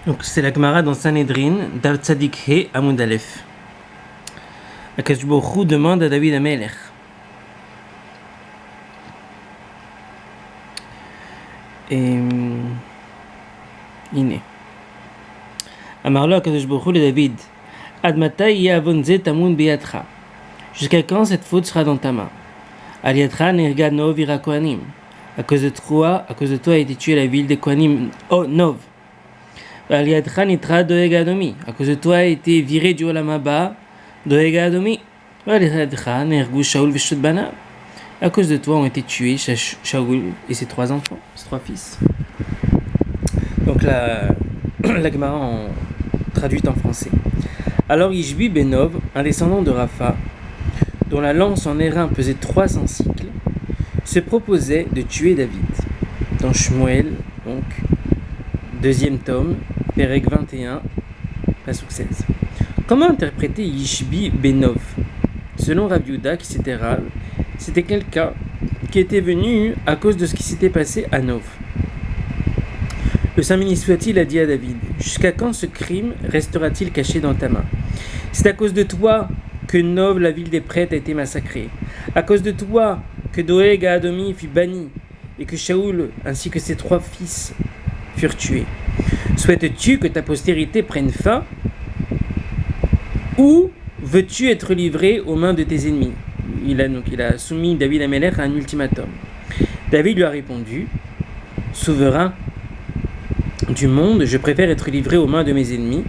Donc c'est la Gemara dans Sanhedrin, Daf Tzadik He Amud Aleph. Akadosh Baruch Hu demande à David HaMelech. Et Iné. Amarlo Akadosh Baruch Hu le David. Ad matai yavon ze tamun biyatra. Jusqu'à quand cette faute sera dans ta main? Aliatra nirga nov ira kohanim. À cause de toi a été tuée la ville des Kohanim, Nov. Aliatra nitra doeg adomi. À cause de toi a été viré du Olam Haba, doeg adomi. Aliatra nergu Shaul veshut banav. À cause de toi ont été tués Shaul et ses 3 enfants, ses 3 fils. Donc la Gemara traduite en français. Alors Ishbi Benov, un descendant de Rapha, dont la lance en airain pesait 300 cycles, se proposait de tuer David. Dans Shmuel, donc, 2e tome, Perek 21, Pasuk 16. Comment interpréter Ishbi Benov? Selon Rav Yehuda, qui c'était Rav, c'était quelqu'un qui était venu à cause de ce qui s'était passé à Nov. Le Saint béni soit-il a dit à David: jusqu'à quand ce crime restera-t-il caché dans ta main? C'est à cause de toi que Nov, la ville des prêtres, a été massacrée. À cause de toi que Doeg à Adomi fut banni et que Shaoul ainsi que ses 3 fils furent tués. Souhaites-tu que ta postérité prenne fin, ou veux-tu être livré aux mains de tes ennemis? Il a soumis David HaMelech à un ultimatum. David lui a répondu: souverain du monde, je préfère être livré aux mains de mes ennemis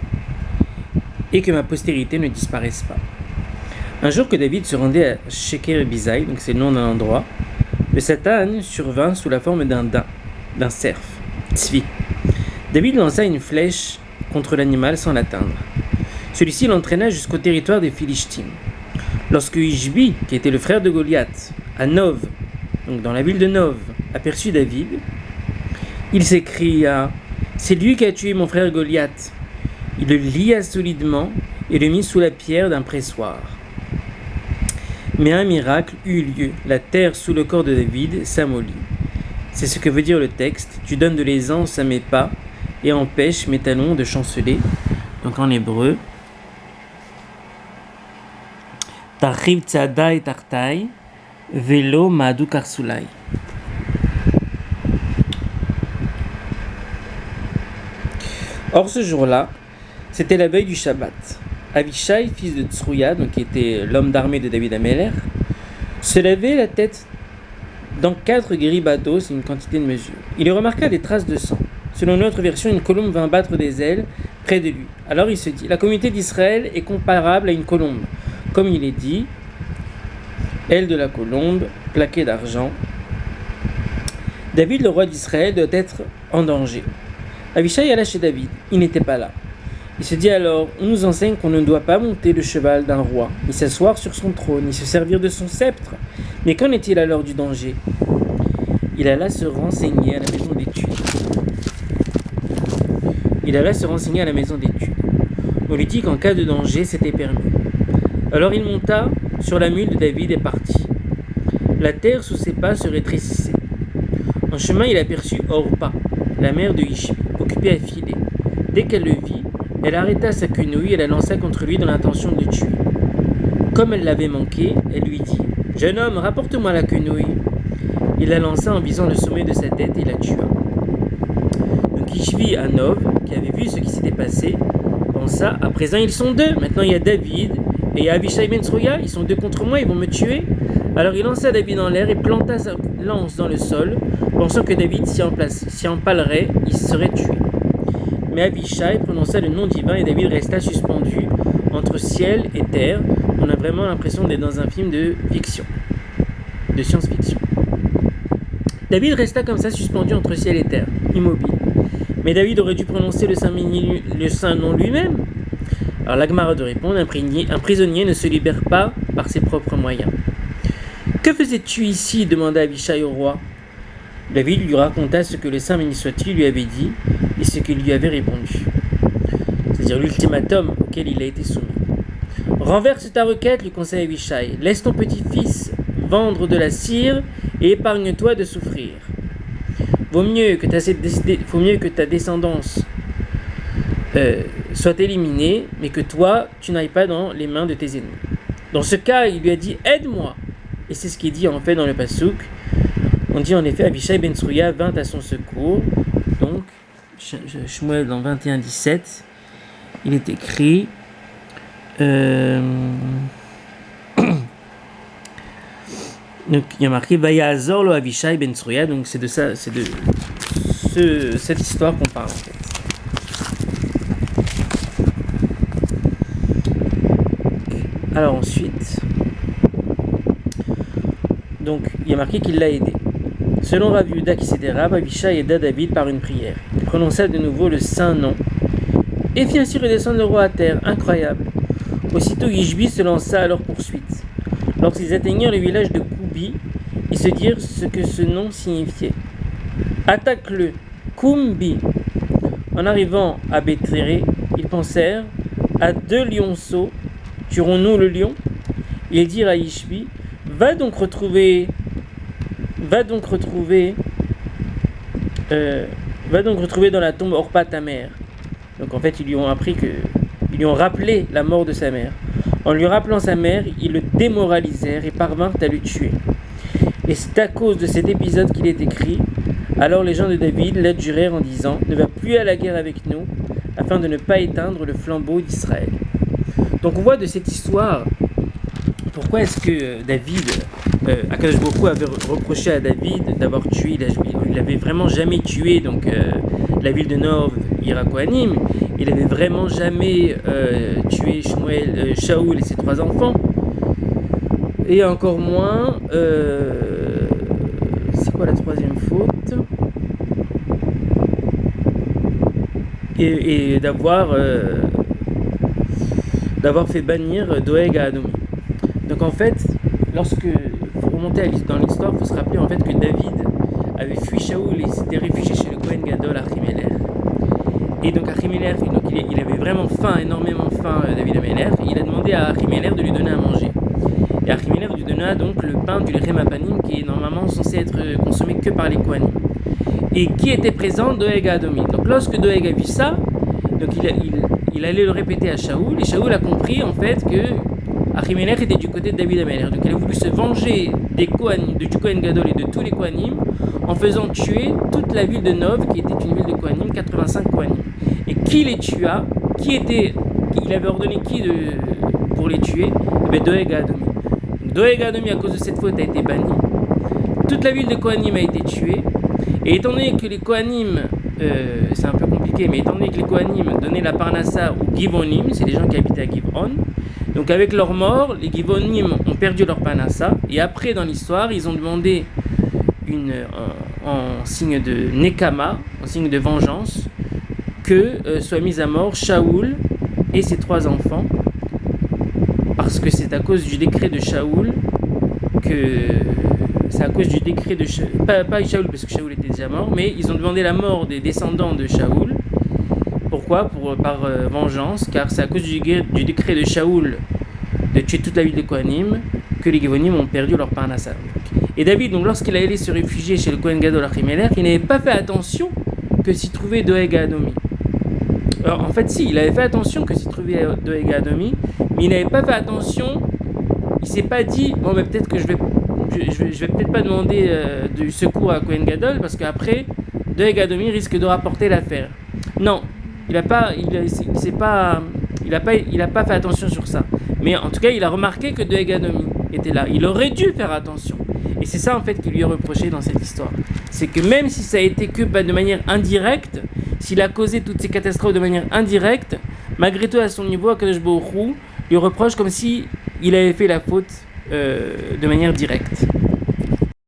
et que ma postérité ne disparaisse pas. Un jour que David se rendait à Sheker Bizai, donc c'est le nom d'un endroit, le Satan survint sous la forme d'un cerf, Tzvi. David lança une flèche contre l'animal sans l'atteindre. Celui-ci l'entraîna jusqu'au territoire des Philistines. Lorsque Ishbi, qui était le frère de Goliath, à Nov, donc dans la ville de Nov, aperçut David, il s'écria: c'est lui qui a tué mon frère Goliath. Il le lia solidement et le mit sous la pierre d'un pressoir. Mais un miracle eut lieu. La terre sous le corps de David s'amollit. C'est ce que veut dire le texte: tu donnes de l'aisance à mes pas et empêches mes talons de chanceler. Donc en hébreu, Tarchiv tzadai tartai velo ma'adu karsulai. Or ce jour-là, c'était la veille du Shabbat. Avishai, fils de Tsrouya, donc qui était l'homme d'armée de David HaMelech, se lavait la tête dans 4 guéribatos, une quantité de mesure. Il y remarqua des traces de sang. Selon une autre version, une colombe vint battre des ailes près de lui. Alors il se dit: la communauté d'Israël est comparable à une colombe. Comme il est dit, aile de la colombe, plaquée d'argent. David, le roi d'Israël, doit être en danger. Avishai alla chez David. Il n'était pas là. Il se dit alors: on nous enseigne qu'on ne doit pas monter le cheval d'un roi, ni s'asseoir sur son trône, ni se servir de son sceptre. Mais qu'en est-il alors du danger? Il alla se renseigner à la maison d'études. On lui dit qu'en cas de danger, c'était permis. Alors il monta sur la mule de David et partit. La terre sous ses pas se rétrécissait. En chemin, il aperçut Orpa, la mère de Ishbi, occupée à filer. Dès qu'elle le vit, elle arrêta sa quenouille et la lança contre lui dans l'intention de le tuer. Comme elle l'avait manqué, elle lui dit: jeune homme, rapporte-moi la quenouille. Il la lança en visant le sommet de sa tête et la tua. Donc Ishbi à Nov, qui avait vu ce qui s'était passé, pensa: à présent ils sont 2. Maintenant il y a David et il y a Avishai ben Tsrouya. Ils sont 2 contre moi, ils vont me tuer. Alors il lança David en l'air et planta sa lance dans le sol, pensant que David s'y empalerait, il serait tué. Mais Avishai prononça le nom divin et David resta suspendu entre ciel et terre. On a vraiment l'impression d'être dans un film de fiction, de science-fiction. David resta comme ça suspendu entre ciel et terre, immobile. Mais David aurait dû prononcer le saint nom lui-même. Alors la Gemara de répondre: un prisonnier ne se libère pas par ses propres moyens. Que faisais-tu ici? Demanda Avishai au roi. David lui raconta ce que le Saint béni soit-il lui avait dit et ce qu'il lui avait répondu, c'est-à-dire l'ultimatum auquel il a été soumis. Renverse ta requête, lui conseille Avishai. Laisse ton petit-fils vendre de la cire et épargne-toi de souffrir. Vaut mieux que ta descendance soit éliminé, mais que toi, tu n'ailles pas dans les mains de tes ennemis. Dans ce cas, il lui a dit « Aide-moi !» Et c'est ce qui est dit en fait dans le Passouk. On dit en effet « Abishai ben Tsuria vint à son secours ». Donc, Shmuel dans 21-17, il est écrit donc il y a marqué Vayazor lo Avishai ben Tsuria. Donc c'est de ça, c'est de cette histoire qu'on parle en fait. Alors ensuite, donc il y a marqué qu'il l'a aidé. Selon Rav Yehuda qui s'était Rav, Avishai aida David par une prière. Il prononça de nouveau le saint nom et fit ainsi redescendre le roi à terre. Incroyable. Aussitôt Yishbi se lança à leur poursuite. Lorsqu'ils atteignirent le village de Koubi, ils se dirent ce que ce nom signifiait. Attaque-le, Kumbi. En arrivant à Bétré, ils pensèrent à 2 lionceaux. Tuerons-nous le lion? Ils dirent à Yishbi, va donc retrouver dans la tombe Orpa ta mère. Donc en fait ils lui ont rappelé la mort de sa mère. En lui rappelant sa mère, ils le démoralisèrent et parvinrent à le tuer. Et c'est à cause de cet épisode qu'il est écrit. Alors les gens de David l'adjurèrent en disant, ne va plus à la guerre avec nous, afin de ne pas éteindre le flambeau d'Israël. Donc on voit de cette histoire pourquoi est-ce que David, Akadosh Baruch Hu avait reproché à David d'avoir tué, il n'avait vraiment jamais tué donc, la ville de Nov, Ira Kohanim, il n'avait vraiment jamais tué Shaoul et ses 3 enfants, et encore moins, c'est quoi la 3e faute? Et d'avoir fait bannir Doeg à Adomi. Donc en fait, lorsque vous remontez dans l'histoire, il faut se rappeler en fait que David avait fui Shaoul et s'était réfugié chez le Kohen Gadol Achimelech. Et donc Achimelech, il avait vraiment faim, énormément faim, David Amelech. Il a demandé à Achimelech de lui donner à manger. Et Achimelech lui donna donc le pain du lechem apanim qui est normalement censé être consommé que par les Kohanim. Et qui était présent? Doeg à Adomi. Donc lorsque Doeg a vu ça, donc il allait le répéter à Shaoul, et Shaoul a compris en fait que Achimelech était du côté de David Amelech. Donc il a voulu se venger du Kohen Gadol et de tous les Kohanim en faisant tuer toute la ville de Nov, qui était une ville de Kohanim, 85 Kohanim. Et qui les tua? Il avait ordonné pour les tuer? Doeg à Adomi. Doeg à Adomi, à cause de cette faute, a été banni. Toute la ville de Kohanim a été tuée. Et étant donné que les Kohanim, c'est un peu compliqué, mais étant donné que les Kohanim donnaient la Parnassa aux Givonim, c'est les gens qui habitaient à Givon, donc avec leur mort, les Givonim ont perdu leur Parnassa, et après dans l'histoire, ils ont demandé en signe de Nekama, en signe de vengeance, que soient mis à mort Shaoul et ses 3 enfants, parce que c'est à cause du décret de Shaoul pas Shaoul parce que Shaoul était déjà mort, mais ils ont demandé la mort des descendants de Shaoul. Pourquoi? Par vengeance, car c'est à cause du décret de Shaoul de tuer toute la ville de Kohanim que les Givonim ont perdu leur Parnassa. Et David, donc, lorsqu'il allait se réfugier chez le Kohen Gadol Achimelech, il n'avait pas fait attention que s'y trouvait Doeg à Adomi. Alors, en fait, si, il avait fait attention que s'y trouvait Doeg à Adomi, mais il n'avait pas fait attention, il s'est pas dit, bon, mais peut-être que je vais peut-être pas demander du secours à Kohen Gadol, parce qu'après, Doeg à Adomi risque de rapporter l'affaire. Non, il a pas fait attention sur ça. Mais en tout cas, il a remarqué que Doeg à Adomi était là. Il aurait dû faire attention. Et c'est ça en fait qui lui est reproché dans cette histoire. C'est que même si ça a été que de manière indirecte, s'il a causé toutes ces catastrophes de manière indirecte, malgré tout à son niveau, Akadosh Baruch Hu lui reproche comme si il avait fait la faute de manière directe.